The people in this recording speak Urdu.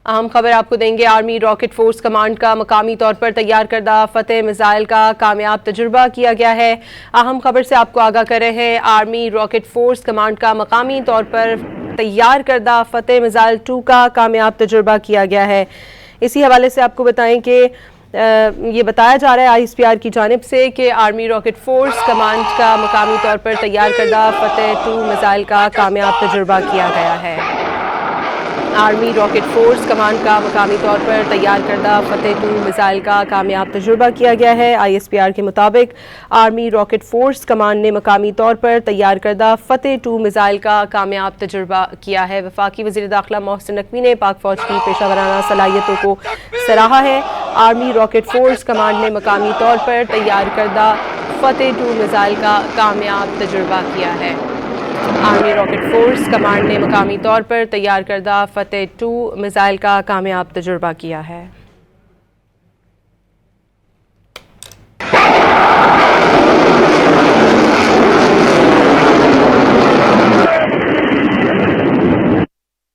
اہم خبر آپ کو دیں گے، آرمی راکٹ فورس کمانڈ کا مقامی طور پر تیار کردہ فتح میزائل کا کامیاب تجربہ کیا گیا ہے۔ اہم خبر سے آپ کو آگاہ کر رہے ہیں، آرمی راکٹ فورس کمانڈ کا مقامی طور پر تیار کردہ فتح میزائل 2 کا کامیاب تجربہ کیا گیا ہے۔ اسی حوالے سے آپ کو بتائیں کہ یہ بتایا جا رہا ہے آئی ایس پی آر کی جانب سے کہ آرمی راکٹ فورس کمانڈ کا مقامی طور پر تیار کردہ فتح 2 میزائل کا کامیاب تجربہ کیا گیا ہے۔ آرمی راکٹ فورس کمانڈ کا مقامی طور پر تیار کردہ فتح 2 میزائل کا کامیاب تجربہ کیا گیا ہے۔ آئی ایس پی آر کے مطابق آرمی راکٹ فورس کمانڈ نے مقامی طور پر تیار کردہ فتح 2 میزائل کا کامیاب تجربہ کیا ہے۔ وفاقی وزیر داخلہ محسن نقوی نے پاک فوج کی پیشہ ورانہ صلاحیتوں کو سراہا ہے۔ آرمی راکٹ فورس کمانڈ نے مقامی طور پر تیار کردہ فتح 2 میزائل کا کامیاب تجربہ کیا ہے۔ آرمی راکٹ فورس کمانڈ نے مقامی طور پر تیار کردہ فتح 2 میزائل کا کامیاب تجربہ کیا ہے۔